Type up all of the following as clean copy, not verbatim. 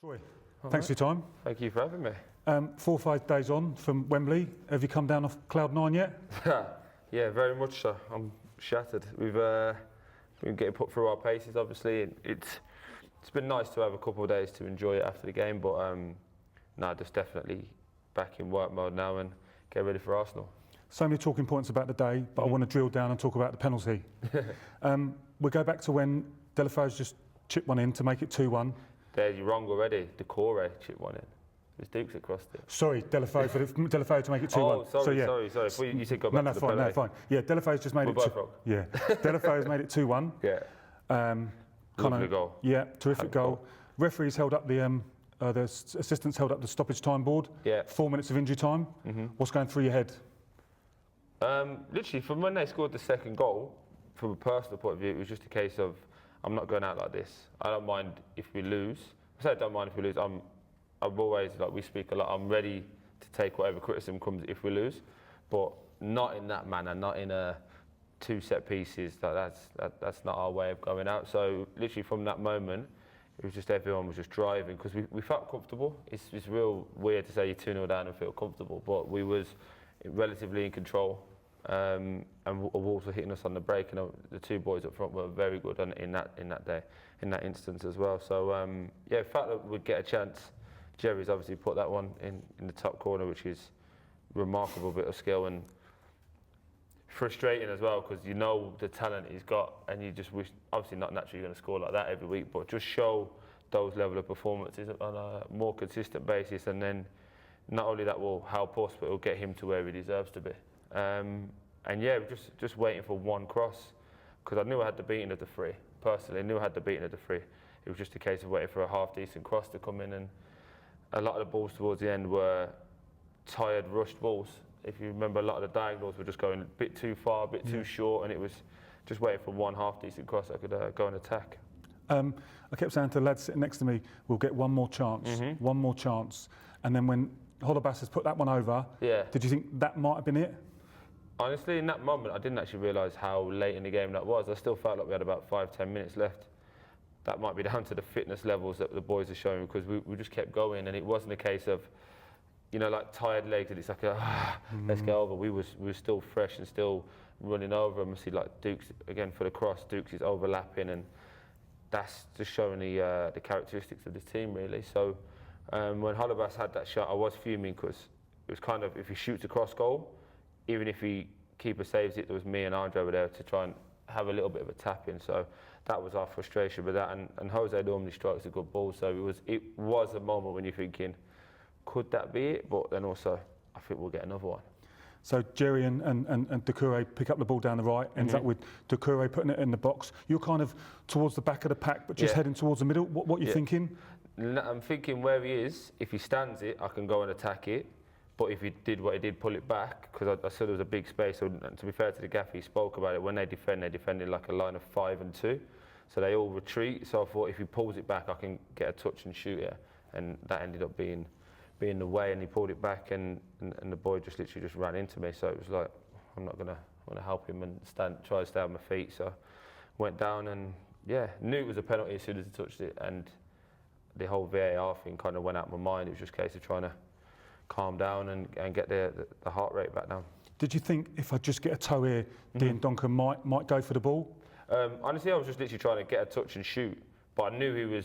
Troy, thanks for your time. Thank you for having me. 4 or 5 days on from Wembley. Have you come down off cloud 9 yet? Yeah, very much so. I'm shattered. We've been getting put through our paces, obviously. And it's been nice to have a couple of days to enjoy it after the game, but just definitely back in work mode now and get ready for Arsenal. So many talking points about the day, but I want to drill down and talk about the penalty. We'll go back to when Deulofeu's just chipped one in to make it 2-1. There, you're wrong already. Doucouré chipped one in. It was Dukes that crossed it. Sorry, Deulofeu to make it 2-1. Oh, sorry. So, yeah. You said go back to the penalty. No, fine. Yeah, Deulofeu's just made We're it. both wrong. Yeah, Deulofeu's made it 2-1. Yeah. Lovely goal. Yeah, terrific goal. Referees held up the assistants held up the stoppage time board. Yeah. 4 minutes of injury time. What's going through your head? Literally, from when they scored the second goal, from a personal point of view, it was just a case of, I'm not going out like this. I don't mind if we lose. I say I don't mind if we lose. I'm always, like we speak a lot, I'm ready to take whatever criticism comes if we lose, but not in that manner, not in a 2 set pieces. That's not our way of going out. So literally from that moment, it was just everyone was just driving because we felt comfortable. It's real weird to say you're 2-0 down and feel comfortable, but we was relatively in control. And Wolves were hitting us on the break, and the 2 boys up front were very good in that instance as well. So the fact that we'd get a chance, Jerry's obviously put that one in the top corner, which is remarkable bit of skill and frustrating as well, because you know the talent he's got, and you just wish, obviously not naturally going to score like that every week, but just show those level of performances on a more consistent basis, and then not only that will help us, but it'll get him to where he deserves to be. Just waiting for one cross, because I knew I had the beating of the 3. Personally, I knew I had the beating of the 3. It was just a case of waiting for a half-decent cross to come in, and a lot of the balls towards the end were tired, rushed balls. If you remember, a lot of the diagonals were just going a bit too far, a bit too short, and it was just waiting for one half-decent cross I could go and attack. I kept saying to the lads sitting next to me, we'll get one more chance, one more chance. And then when Chalobah has put that one over, did you think that might have been it? Honestly, in that moment, I didn't actually realise how late in the game that was. I still felt like we had about 5-10 minutes left. That might be down to the fitness levels that the boys are showing, because we just kept going, and it wasn't a case of, like tired legs, and it's like let's get over. We were still fresh and still running over, and see like Dukes again for the cross. Dukes is overlapping, and that's just showing the characteristics of this team really. So when Chalobah had that shot, I was fuming, because it was kind of, if he shoots a cross goal, even if he keeper saves it, there was me and Andre were there to try and have a little bit of a tap in. So that was our frustration with that. And Jose normally strikes a good ball, so it was a moment when you're thinking, could that be it? But then also, I think we'll get another one. So Jerry and Doucouré pick up the ball down the right, ends up with Doucouré putting it in the box. You're kind of towards the back of the pack, but just heading towards the middle. What are you thinking? I'm thinking where he is, if he stands it, I can go and attack it. But if he did what he did, pull it back, because I said there was a big space. So, and to be fair to the gaffer, he spoke about it. When they defend like a line of 5 and 2. So they all retreat. So I thought if he pulls it back, I can get a touch and shoot it. And that ended up being the way. And he pulled it back, and the boy just literally just ran into me. So it was like, I'm not gonna help him and try to stay on my feet. So went down, and knew it was a penalty as soon as he touched it. And the whole VAR thing kind of went out of my mind. It was just a case of trying to calm down and get the heart rate back down. Did you think if I just get a toe here, Dean Duncan might go for the ball? Honestly, I was just literally trying to get a touch and shoot, but I knew he was,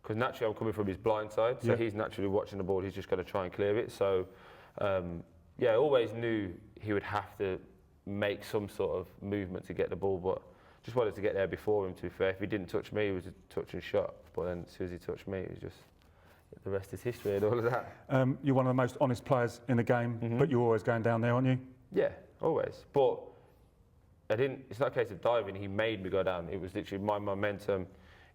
because naturally I'm coming from his blind side, so he's naturally watching the ball, he's just going to try and clear it. So I always knew he would have to make some sort of movement to get the ball, but just wanted to get there before him, to be fair. If he didn't touch me, it was a touch and shot, but then as soon as he touched me, it was just, the rest is history and all of that. You're one of the most honest players in the game, but you're always going down there, aren't you? Yeah, always. But it's not a case of diving, he made me go down. It was literally my momentum.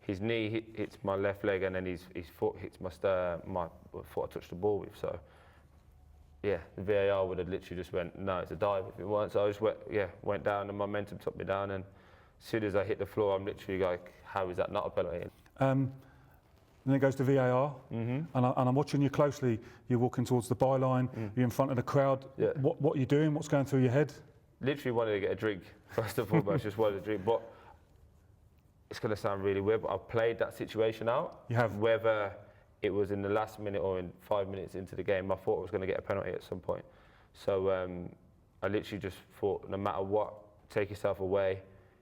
His knee hits my left leg, and then his foot hits my foot I touched the ball with. So, the VAR would have literally just went, no, it's a dive if it weren't. So I just went down, and momentum took me down. And as soon as I hit the floor, I'm literally like, how is that not a penalty? Then it goes to VAR, and I'm watching you closely. You're walking towards the byline, you're in front of the crowd. Yeah. What are you doing? What's going through your head? Literally wanted to get a drink, first of all, just wanted a drink. But it's going to sound really weird, but I've played that situation out. You have? Whether it was in the last minute or in 5 minutes into the game, I thought I was going to get a penalty at some point. So I literally just thought, no matter what, take yourself away.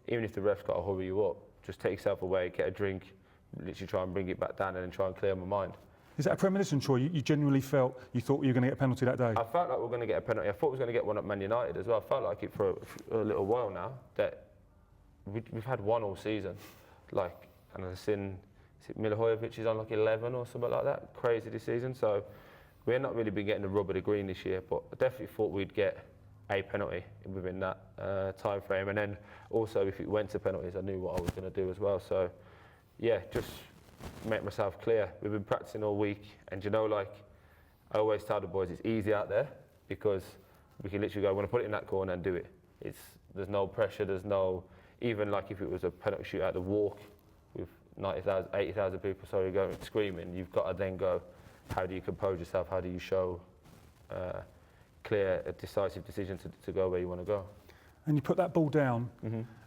Even if the ref's got to hurry you up, just take yourself away, get a drink, literally try and bring it back down and then try and clear my mind. Is that a premonition, Troy? You genuinely felt, you thought you were going to get a penalty that day? I felt like we were going to get a penalty. I thought we was going to get one at Man United as well. I felt like it for a little while now, that we've had one all season. Like, and I've seen, is it Milivojevic is on like 11 or something like that? Crazy this season. So we're not really been getting the rub of the green this year, but I definitely thought we'd get a penalty within that time frame. And then also, if it went to penalties, I knew what I was going to do as well. So yeah, just make myself clear. We've been practicing all week, and you know, like I always tell the boys, it's easy out there because we can literally go, I want to put it in that corner and do it. There's no pressure, there's no, even like if it was a penalty shoot out the walk with 90,000, 80,000 people, going screaming, you've got to then go, how do you compose yourself? How do you show clear, a decisive decision to go where you want to go? And you put that ball down,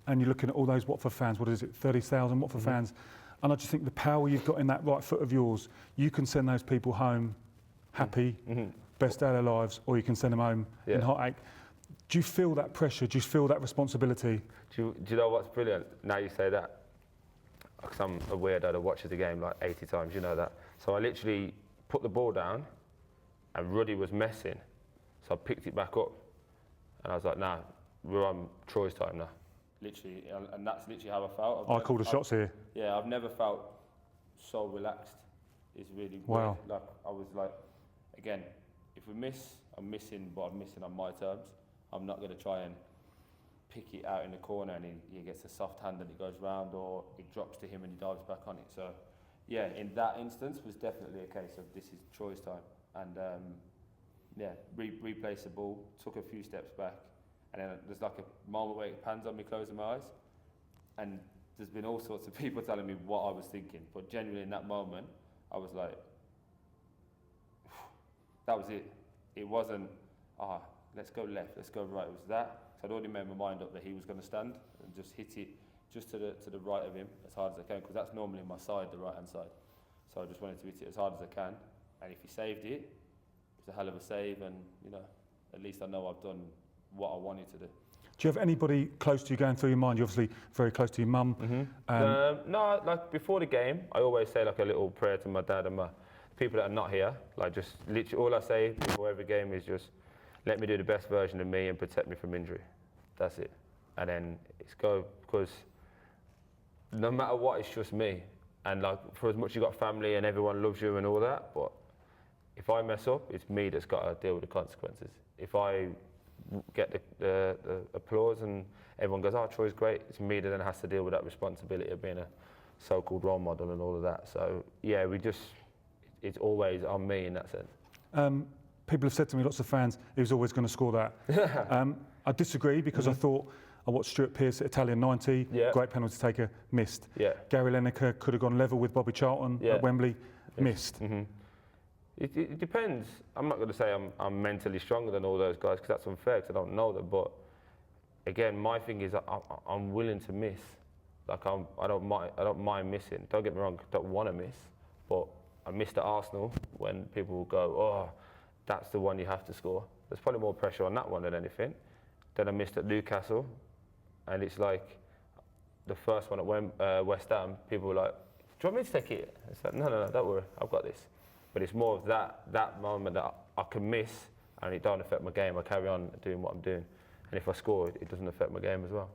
and you're looking at all those Watford fans, what is it, 30,000 Watford fans, and I just think the power you've got in that right foot of yours, you can send those people home happy, best day of their lives, or you can send them home in heartache. Do you feel that pressure? Do you feel that responsibility? Do you know what's brilliant? Now you say that, because I'm a weirdo that watches the game like 80 times, you know that. So I literally put the ball down, and Ruddy was messing, so I picked it back up, and I was like, nah, we're on Troy's time now. Literally, and that's literally how I felt. I called the shots here. Yeah, I've never felt so relaxed. It's really wow. Weird. Like I was like, again, if we miss, I'm missing, but I'm missing on my terms. I'm not going to try and pick it out in the corner and he gets a soft hand and it goes round, or it drops to him and he dives back on it. So, yeah, in that instance was definitely a case of this is Troy's time. And yeah, replaced the ball, took a few steps back. And then there's like a moment where it pans on me, closing my eyes. And there's been all sorts of people telling me what I was thinking. But genuinely in that moment, I was like, that was it. It wasn't, let's go left, let's go right. It was that. So I'd already made my mind up that he was going to stand and just hit it just to the right of him as hard as I can, because that's normally my side, the right-hand side. So I just wanted to hit it as hard as I can. And if he saved it, it was a hell of a save. And, you know, at least I know I've done what I wanted to do. Do you have anybody close to you going through your mind? You're obviously very close to your mum. No, like before the game, I always say like a little prayer to my dad and my people that are not here. Like just literally all I say before every game is just let me do the best version of me and protect me from injury. That's it. And then it's go, because no matter what, it's just me. And like for as much as you got family and everyone loves you and all that, but if I mess up, it's me that's got to deal with the consequences. If I get the applause and everyone goes, oh, Troy's great, it's me that then has to deal with that responsibility of being a so-called role model and all of that. So yeah, it's always on me in that sense. People have said to me, lots of fans, he was always going to score that. I disagree, because I thought, I watched Stuart Pearce at Italian 90, great penalty taker, missed. Gary Lineker could have gone level with Bobby Charlton at Wembley, missed. It depends. I'm not going to say I'm mentally stronger than all those guys, because that's unfair, because I don't know them. But again, my thing is I'm willing to miss. Like I don't mind missing. Don't get me wrong, I don't want to miss. But I missed at Arsenal when people will go, oh, that's the one you have to score. There's probably more pressure on that one than anything. Then I missed at Newcastle, and it's like the first one at West Ham. People were like, "Do you want me to take it?" It's like, no, don't worry, I've got this. But it's more of that moment that I can miss, and it don't affect my game. I carry on doing what I'm doing, and if I score, it doesn't affect my game as well.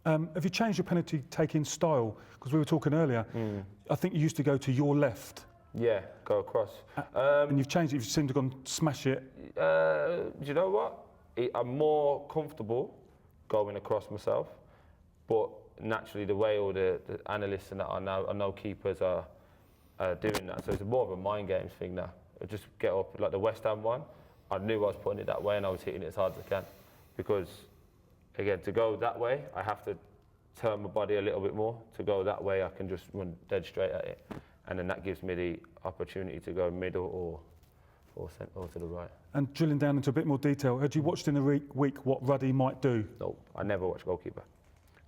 Have you changed your penalty taking style? Because we were talking earlier. I think you used to go to your left. Yeah, go across. And you've changed it. You seem to have gone smash it. Do you know what? I'm more comfortable going across myself, but naturally the way all the analysts and that are now, I know keepers are doing that, so it's more of a mind games thing now. I just get up, like the West Ham one, I knew I was putting it that way and I was hitting it as hard as I can, because again, to go that way, I have to turn my body a little bit more. To go that way, I can just run dead straight at it, and then that gives me the opportunity to go middle or to the right. And drilling down into a bit more detail, had you watched in the week what Ruddy might do? No, I never watched goalkeeper.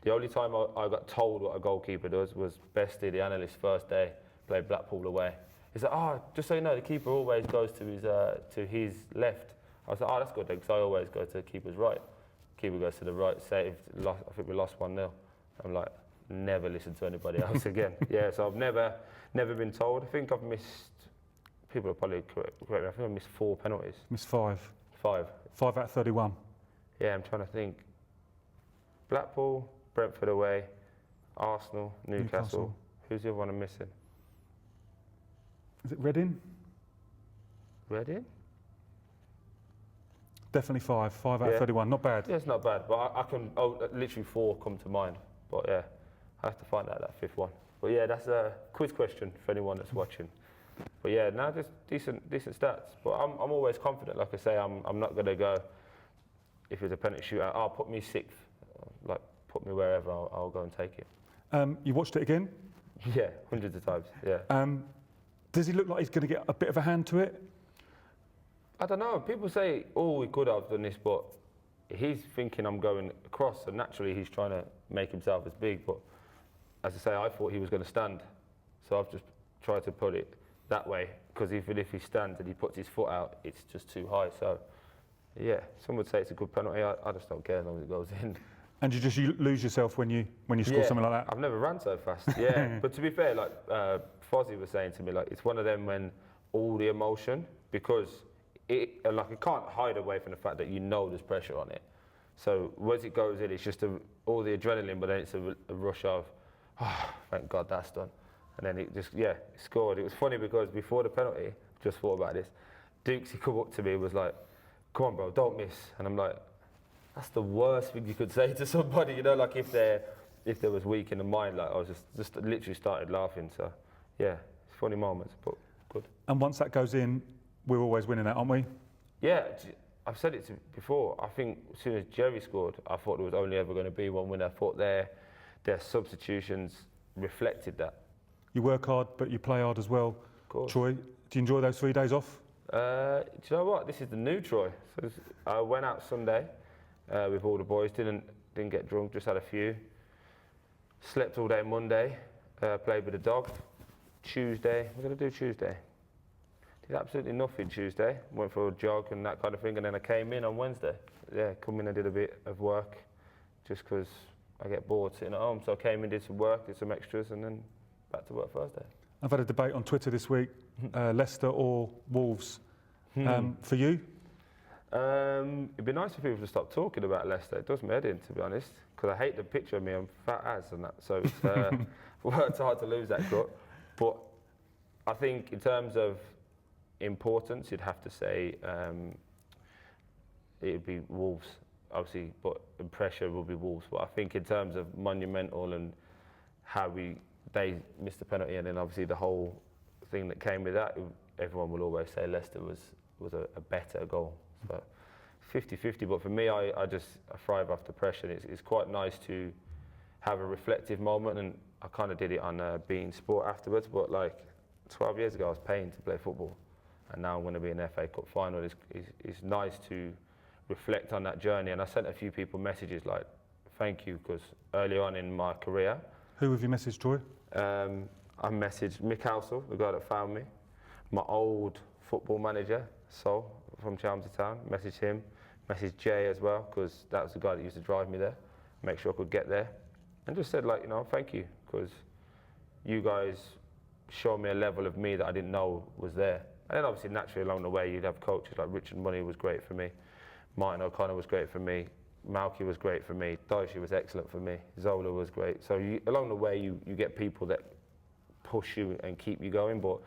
The only time I got told what a goalkeeper does was Bestie, the analyst, first day, played Blackpool away. He's like, oh, just so you know, the keeper always goes to his left. I was like, oh, that's good then, because I always go to the keeper's right. Keeper goes to the right, saved. I think we lost 1-0. I'm like, never listen to anybody else again. Yeah, so I've never been told. I think I've missed. People are probably correct me. I think I've missed 4 penalties. Missed 5. 5. 5 out of 31. Yeah, I'm trying to think. Blackpool, Brentford away, Arsenal, Newcastle. Who's the other one I'm missing? Is it Reading? Reading? Definitely 5. 5 out of 31. Not bad. Yeah, it's not bad. But I can. Literally 4 come to mind. But yeah, I have to find out that 5th one. But yeah, that's a quiz question for anyone that's watching. But yeah, now just decent stats. But I'm always confident. Like I say, I'm not going to go. If it's a penalty shootout, I'll put me 6th. Like put me wherever, I'll go and take it. You watched it again? Yeah, hundreds of times. Yeah. Does he look like he's going to get a bit of a hand to it? I don't know. People say, oh, we could have done this, but he's thinking I'm going across, so naturally he's trying to make himself as big. But as I say, I thought he was going to stand, so I've just tried to put it that way, because even if he stands and he puts his foot out, it's just too high. So yeah, some would say it's a good penalty. I just don't care as long as it goes in. And you lose yourself when you score something like that? I've never run so fast. Yeah, but to be fair, like Fozzie was saying to me, like it's one of them when all the emotion, because it can't hide away from the fact that you know there's pressure on it. So once it goes in, it's just all the adrenaline, but then it's a rush of, oh, thank God that's done. And then it just, it scored. It was funny because before the penalty, just thought about this, Dukesy come up to me and was like, come on bro, don't miss. And I'm like, that's the worst thing you could say to somebody, you know, like if they was weak in the mind, like I was just literally started laughing. So yeah, it's funny moments, but good. And once that goes in, we're always winning that, aren't we? Yeah, I've said it before. I think as soon as Jerry scored, I thought there was only ever going to be one winner. I thought their substitutions reflected that. You work hard, but you play hard as well. Of course. Troy, do you enjoy those 3 days off? Do you know what? This is the new Troy. So I went out Sunday with all the boys. Didn't get drunk. Just had a few. Slept all day Monday. Played with the dog. Tuesday. What did I do Tuesday? Did absolutely nothing Tuesday. Went for a jog and that kind of thing, and then I came in on Wednesday. Yeah, come in and did a bit of work, just because I get bored sitting at home. So I came in, did some work, did some extras, and then back to work Thursday. I've had a debate on Twitter this week, Leicester or Wolves. For you? It'd be nice for people to stop talking about Leicester. It does me head in, to be honest, because I hate the picture of me on fat ass and that. So it's worked hard to lose that cut. But I think in terms of importance, you'd have to say it would be Wolves, obviously, but the pressure will be Wolves. But I think in terms of monumental and how they missed the penalty, and then obviously the whole thing that came with that, everyone will always say Leicester was a better goal. So 50-50, but for me, I thrive after pressure. It's quite nice to have a reflective moment, and I kind of did it on Bein Sport afterwards, but like 12 years ago I was paying to play football, and now I'm going to be in the FA Cup final. It's nice to reflect on that journey, and I sent a few people messages like, thank you, because early on in my career. Who have you messaged, Troy? I messaged Mick Housel, the guy that found me, my old football manager, Sol, from Chelmsford Town, messaged him, messaged Jay as well, because that was the guy that used to drive me there, make sure I could get there, and just said, like, you know, thank you, because you guys showed me a level of me that I didn't know was there. And then obviously naturally along the way you'd have coaches like Richard Money was great for me, Martin O'Connor was great for me, Malky was great for me, Dyche was excellent for me, Zola was great. So along the way you get people that push you and keep you going, but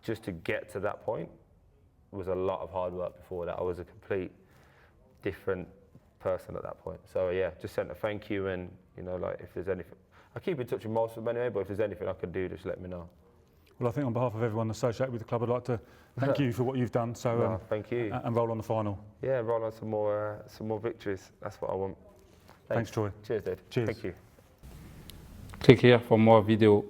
just to get to that point was a lot of hard work before that. I was a complete different person at that point. So yeah, just sent a thank you, and you know, like if there's anything, I keep in touch with most of them anyway, but if there's anything I can do, just let me know. Well, I think on behalf of everyone associated with the club, I'd like to thank you for what you've done. So thank you. And roll on the final. Yeah, roll on some more victories. That's what I want. Thanks Troy. Cheers, Dave. Cheers. Thank you. Click here for more video.